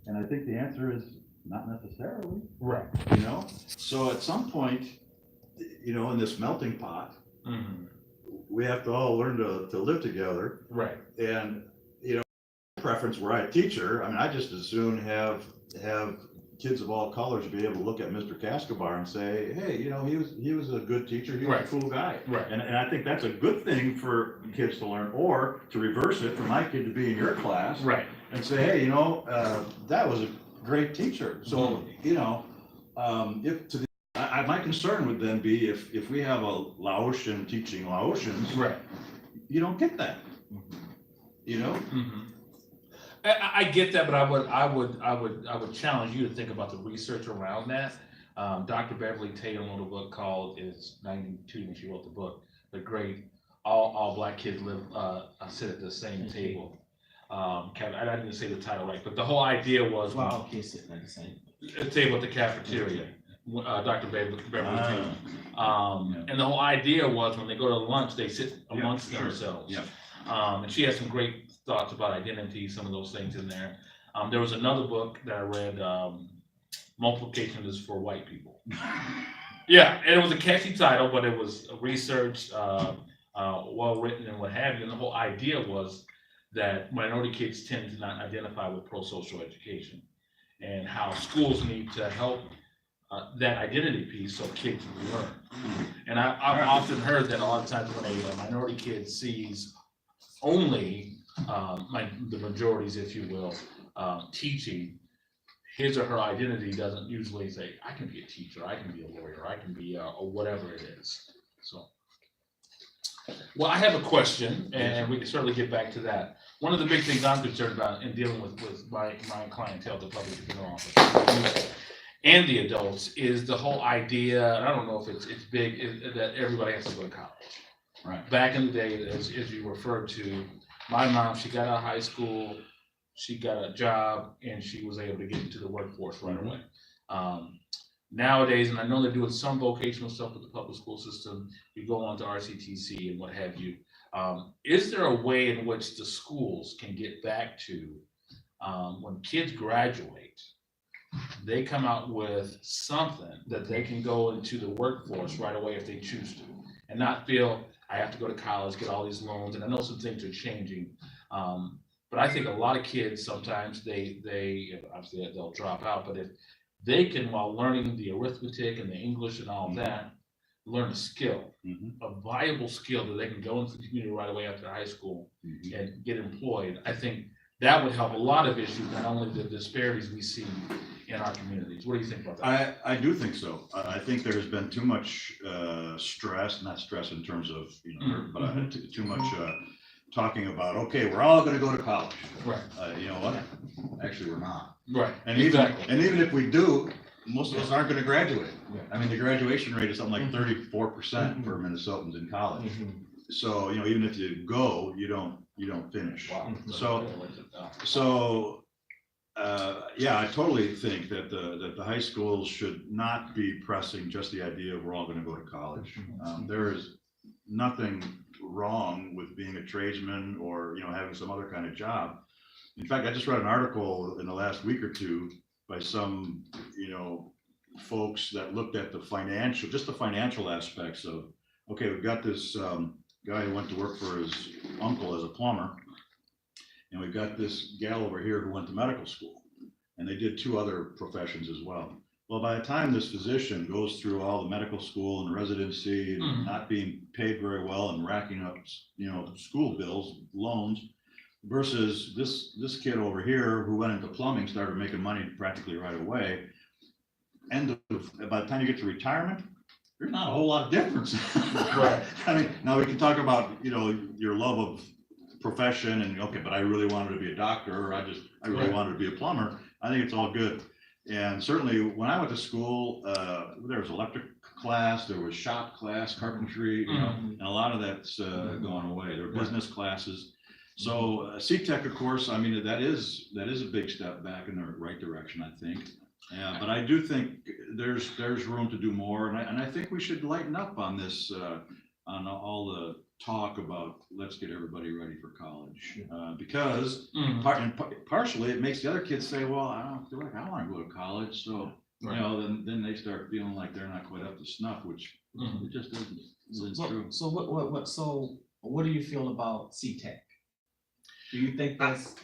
And I think the answer is not necessarily, Right. you know? So at some point, you know, in this melting pot, Mm-hmm. we have to all learn to live together. Right. And, you know, preference were I a teacher, I mean, I just as soon have kids of all colors be able to look at Mr. Cascobar and say, hey, you know, he was a good teacher, he was Right. a cool guy. Right. And I think that's a good thing for kids to learn, or to reverse it, for my kid to be in your class Right. and say, hey, you know, that was a great teacher. So, you know, if to the, my concern would then be if we have a Laotian teaching Laotians, Right. you don't get that, you know? Mm-hmm. I get that, but I would challenge you to think about the research around that. Dr. Beverly Taylor wrote a book called, is 92 when she wrote the book, The Great All Black Kids Live Sit at the Same Table. I didn't say the title right, but the whole idea was Wow, kids sitting at the same. a table at the cafeteria. Dr. Beverly Taylor. And the whole idea was when they go to lunch, they sit amongst themselves. Yeah. And she has some great thoughts about identity, some of those things in there. There was another book that I read, Multiplication is for White People. Yeah, and it was a catchy title, but it was researched, well written, and what have you. And the whole idea was that minority kids tend to not identify with pro-social education, and how schools need to help that identity piece so kids learn. And I've often heard that a lot of times when a minority kid sees only the majorities, if you will, teaching, his or her identity doesn't usually say, I can be a teacher, I can be a lawyer, I can be or whatever it is. So, well, I have a question, and we can certainly get back to that. One of the big things I'm concerned about in dealing with my clientele, the public defender office, and the adults, is the whole idea, and I don't know if it's big, is that everybody has to go to college. Right. Back in the day, as you referred to, my mom, she got out of high school, she got a job, and she was able to get into the workforce right away. Nowadays, and I know they're doing some vocational stuff with the public school system, you go on to RCTC and what have you. Is there a way in which the schools can get back to, when kids graduate, they come out with something that they can go into the workforce right away if they choose to, and not feel I have to go to college, get all these loans, and I know some things are changing. But I think a lot of kids sometimes they obviously they'll drop out, but if they can, while learning the arithmetic and the English and all that, learn a skill, a viable skill that they can go into the community right away after high school and get employed, I think that would help a lot of issues, not only the disparities we see in our communities. What do you think about that? I do think so. I think there's been too much stress, not stress in terms of, you know, but too much talking about, okay, we're all going to go to college. Right. You know what? Actually, we're not. Right. And even if we do, most of us aren't going to graduate. I mean, the graduation rate is something like 34% for Minnesotans in college. So, you know, even if you go, you don't finish. Wow. So yeah, I totally think that the high schools should not be pressing just the idea of we're all going to go to college. There is nothing wrong with being a tradesman or, you know, having some other kind of job. In fact, I just read an article in the last week or two by some, you know, folks that looked at the financial aspects of, okay, we've got this guy who went to work for his uncle as a plumber, and we've got this gal over here who went to medical school, and they did 2 other professions as well. Well, by the time this physician goes through all the medical school and residency and not being paid very well and racking up, you know, school bills, loans, versus this kid over here who went into plumbing, started making money practically right away, and by the time you get to retirement, there's not a whole lot of difference. Right. I mean, now we can talk about, you know, your love of profession and, okay, but I really wanted to be a doctor, or I really wanted to be a plumber. I think it's all good. And certainly when I went to school, there was electric class, there was shop class, carpentry, you know, and a lot of that's gone away. There were business classes. So CTEC, of course, I mean, that is a big step back in the right direction, I think. Yeah, but I do think there's room to do more, and I think we should lighten up on this, on all talk about, let's get everybody ready for college. Because Mhm. partially it makes the other kids say, well, I don't feel like I want to go to college. So, you know, then they start feeling like they're not quite up to snuff, which Mhm. it just isn't So, true. so what do you feel about CTEC? Do you think that's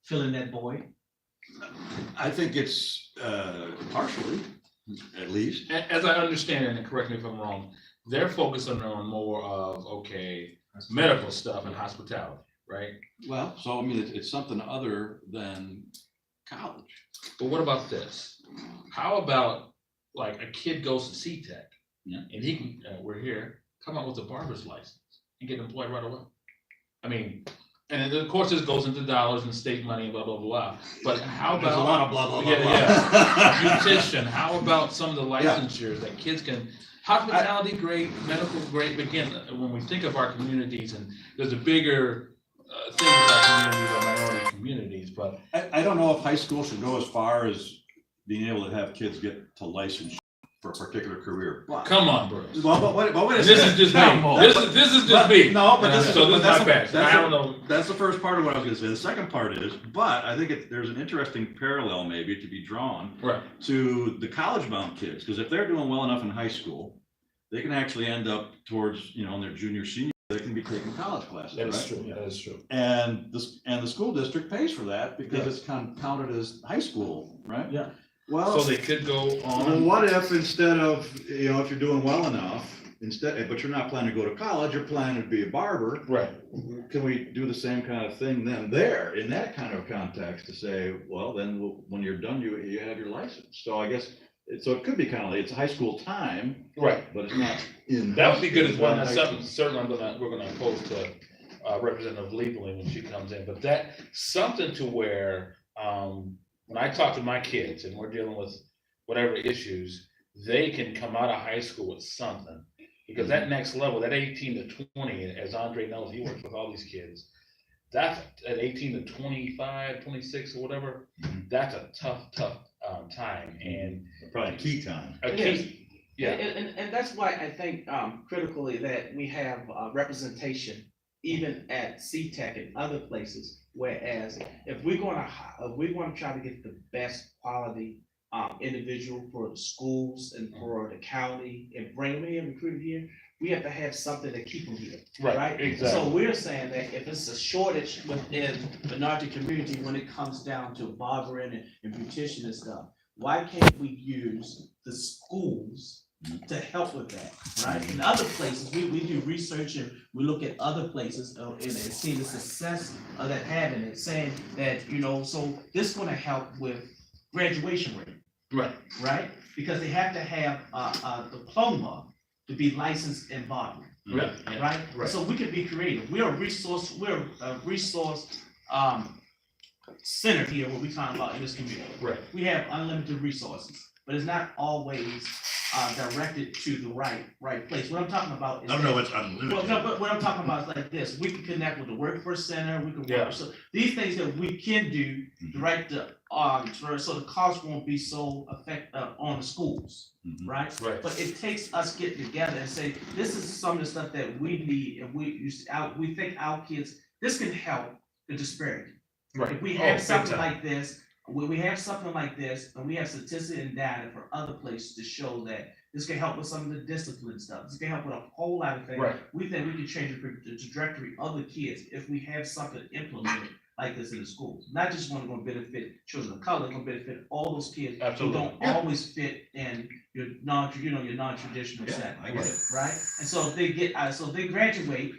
filling that void? I think it's partially, at least. As I understand it, and correct me if I'm wrong, they're focusing on more of, okay, medical stuff and hospitality, right? Well, so I mean, it's something other than college. But what about this? How about like a kid goes to CTEC? Yeah. And he can, we're here, come out with a barber's license and get employed right away. I mean, and of course this goes into dollars and state money and blah, blah, blah. But how about? There's a lot of blah, blah, blah, Yeah, blah. Beautician, how about some of the licensures that kids can, hospitality, great, medical, great. But again, when we think of our communities, and there's a bigger thing with our communities, our minority communities, but I don't know if high school should go as far as being able to have kids get to license for a particular career. come on, Bruce. Well, but wait a This second. is just No, me. This is just me. No, but this is, So this is that's my the- bad. that's I the- don't know. That's the first part of what I was gonna say. The second part is, but I think there's an interesting parallel maybe to be drawn Right. to the college-bound kids, because if they're doing well enough in high school, they can actually end up towards, you know, in their junior, senior, they can be taking college classes, That is right? true. That is true. And the school district pays for that because it's counted as high school, right? Yeah. Well, So they could go well, on. what if instead of, you know, if you're doing well enough, but you're not planning to go to college, you're planning to be a barber, Right. can we do the same kind of thing then there, in that kind of context, to say, well, then when you're done, you have your license. So I guess, so it could be kind of like, it's high school time, Right. but it's not in. That would be good as well. high That's school. something certainly we're gonna pose to Representative Lieberling when she comes in. But that something to where when I talk to my kids and we're dealing with whatever issues, they can come out of high school with something. Because that next level, that 18 to 20, as Andre knows, he works with all these kids. That's at 18 to 25, 26 or whatever. That's a tough time. And Probably key time. a It is. key, yeah, And that's why I think critically that we have representation even at CTEC and other places. Whereas if we're gonna try to get the best quality individual for the schools and for the county and bring them in, recruit here, we have to have something to keep them here, right, right? exactly. So we're saying that if it's a shortage within the minority community when it comes down to barbering and beautician and stuff, why can't we use the schools to help with that, right? In other places, we do research and we look at other places and see the success of that having it, saying that, you know, so this is gonna help with graduation rate, Right, right? Because they have to have a diploma to be licensed in barbering, right, right? Right. So we can be creative. We're a resource center here, what we talking about in this community. right. We have unlimited resources, but it's not always directed to the right place. What I'm talking about is. I don't know what's Well, unlimited. no, but what I'm talking about is like this, we can connect with the workforce center, we can Yeah. work, so these things that we can do, right, so the cost won't be so on the schools, Mhm. right? Right. But it takes us getting together and say, this is some of the stuff that we need, and we think our kids, this can help the disparity. Right. If we Oh, have big something time. like this, when we have something like this, and we have statistics and data for other places to show that this can help with some of the discipline stuff, this can help with a whole lot of things. Right. We think we can change the trajectory of the kids if we have something implemented like this in the schools. Not just one gonna benefit children of color, gonna benefit all those kids who Absolutely. don't always fit in your non-traditional Yeah, setting, I get it. right? And so if they get, so if they graduate,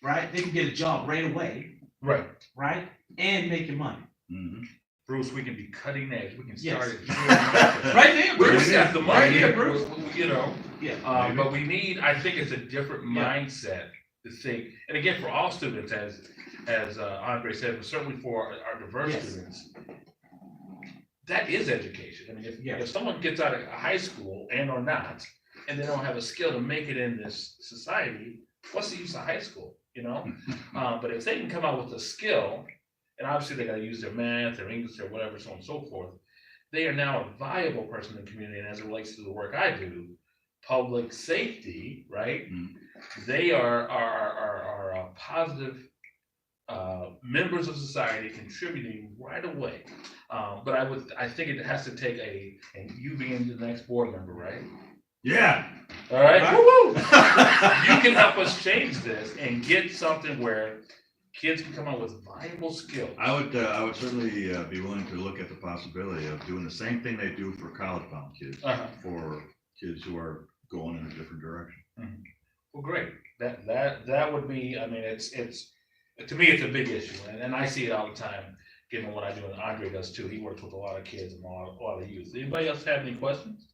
right, they can get a job right away, Right. right, and make your money. Mhm. Bruce, we can be cutting edge. We can Yes. start it. Right there, Bruce Bruce. got the Right money, there, Bruce. you know. Yeah. But we need, I think it's a different Yeah. mindset to think, and again, for all students, as Andre said, but certainly for our diverse Yes. students, that is education. I mean, Yeah. if someone gets out of high school and or not, and they don't have a skill to make it in this society, what's the use of high school, you know? But if they can come out with a skill, and obviously they gotta use their math, their English, or whatever, so on and so forth, they are now a viable person in the community, and as it relates to the work I do, public safety, right? Mhm. They are positive members of society contributing right away. But I think it has to take and you being the next board member, right? Yeah. All right, Right. woo-woo. You can help us change this and get something where kids can come up with valuable skills. I would certainly be willing to look at the possibility of doing the same thing they do for college-bound kids, Uh-huh. for kids who are going in a different direction. Well, great. That would be. I mean, it's to me, it's a big issue, and I see it all the time. Given what I do, and Andre does too. He works with a lot of kids and a lot of youth. Anybody else have any questions?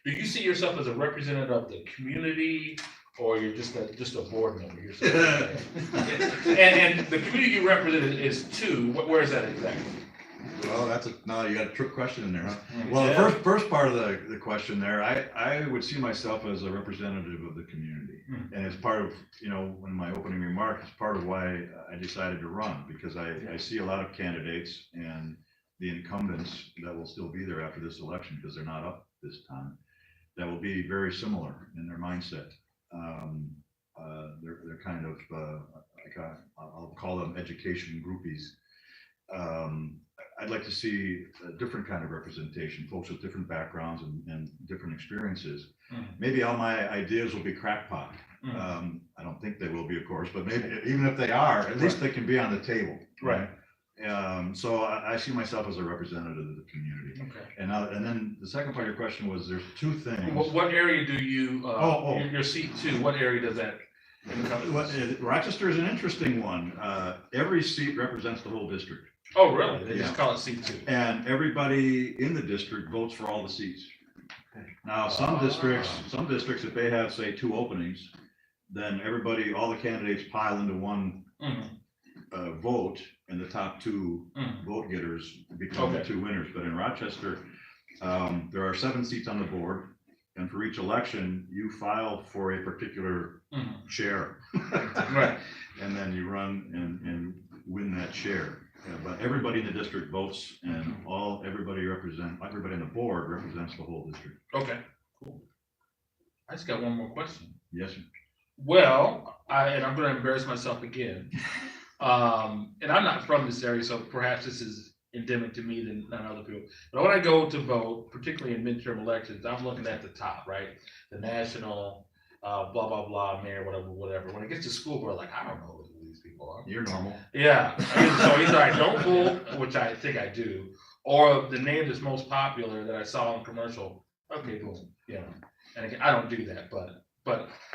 Do you see yourself as a representative of the community, or you're just a board member yourself? and the community you represent is two. Where is that exactly? Well, you got a trick question in there, huh? Well, Yeah. the first part of the question there, I would see myself as a representative of the community. And as part of, in my opening remarks, it's part of why I decided to run, because I see a lot of candidates and the incumbents that will still be there after this election, because they're not up this time, that will be very similar in their mindset. They're kind of, I'll call them education groupies. I'd like to see a different kind of representation, folks with different backgrounds and different experiences. Maybe all my ideas will be crackpot. I don't think they will be, of course, but maybe even if they are, at least they can be on the table. Right. So I see myself as a representative of the community. Okay. And then the second part of your question was, there's two things. What area do you? Your seat two. What area does that encompass? Rochester is an interesting one. Every seat represents the whole district. Oh, really? They just Yeah. call it seat two. And everybody in the district votes for all the seats. Now, some districts, if they have, say, 2 openings, then all the candidates pile into one vote, and the top 2 vote getters become the 2 winners. But in Rochester, there are 7 seats on the board, and for each election, you file for a particular chair. Right. And then you run and win that chair. But everybody in the district votes, and everybody in the board represents the whole district. Okay, cool. I just got one more question. Yes, sir. Well, I'm going to embarrass myself again. And I'm not from this area, so perhaps this is endemic to me than other people. But when I go to vote, particularly in midterm elections, I'm looking at the top, right? The national, blah, blah, blah, mayor, whatever. When it gets to school board, I don't know who these people are. You're normal. Yeah. So either I don't vote, which I think I do, or the name that's most popular that I saw on commercial. Okay, boom. Yeah. And again, I don't do that, but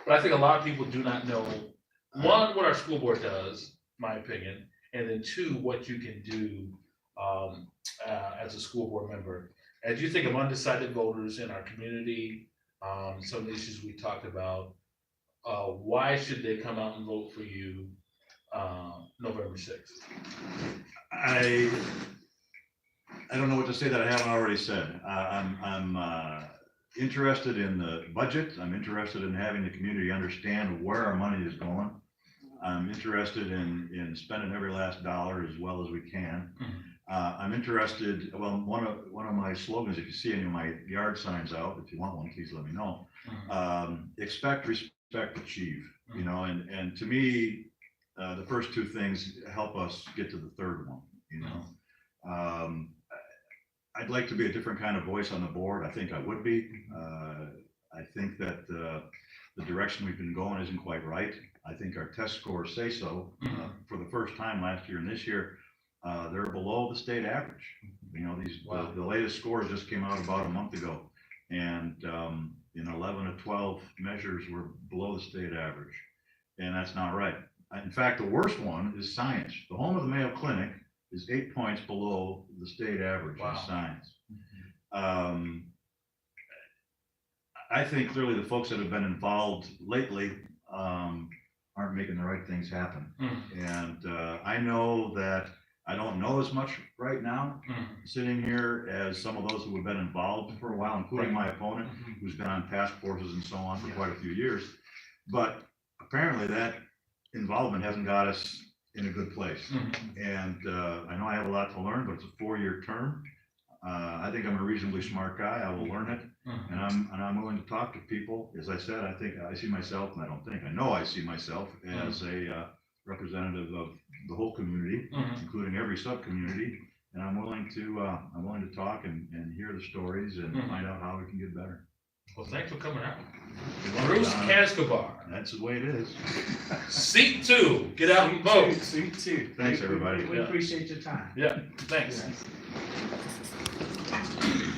I think a lot of people do not know, one, what our school board does, my opinion, and then 2, what you can do as a school board member. As you think of undecided voters in our community, some of the issues we talked about, why should they come out and vote for you November 6th? I don't know what to say that I haven't already said. I'm interested in the budget. I'm interested in having the community understand where our money is going. I'm interested in spending every last dollar as well as we can. I'm interested, one of my slogans, if you see any of my yard signs out, if you want one, please let me know. Expect, respect, achieve, and to me, the first 2 things help us get to the third one. I'd like to be a different kind of voice on the board. I think I would be. I think that the direction we've been going isn't quite right. I think our test scores say so. For the first time last year and this year, they're below the state average. The latest scores just came out about a month ago, and in 11 of 12 measures, we're below the state average, and that's not right. In fact, the worst one is science. The home of the Mayo Clinic is 8 points below the state average in science. I think clearly the folks that have been involved lately aren't making the right things happen. And I know that I don't know as much right now sitting here as some of those who have been involved for a while, including my opponent, who's been on task forces and so on for quite a few years. But apparently that involvement hasn't got us in a good place. And I know I have a lot to learn, but it's a 4-year term. I think I'm a reasonably smart guy. I will learn it. And I'm willing to talk to people. As I said, I think I see myself, and I know I see myself as a representative of the whole community, including every sub-community. And I'm willing to talk and hear the stories and find out how we can get better. Well, thanks for coming out. You're Bruce welcome. Cascobar, That's the way it is. seat 2, get out and vote. Sweet too. Thanks, everybody. We appreciate your time. Yeah, thanks.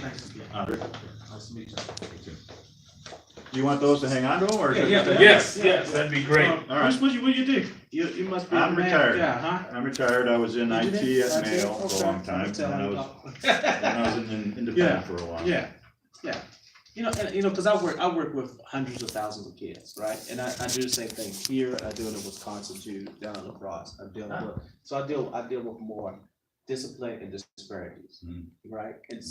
Thanks again. Nice to meet you. Do you want those to hang on to them, or? Yes, that'd be great. All right. What do you do? You must be. I'm the man- retired. Yeah, huh? I'm retired. I was in You IT did? at Mayo for a Okay. long time, Tell and I me was about- independent Yeah. for a while. Yeah. Because I work with hundreds of thousands of kids, right? And I do the same thing here. I do it in Wisconsin too, down in La Crosse. I deal with more discipline and disparities, right? And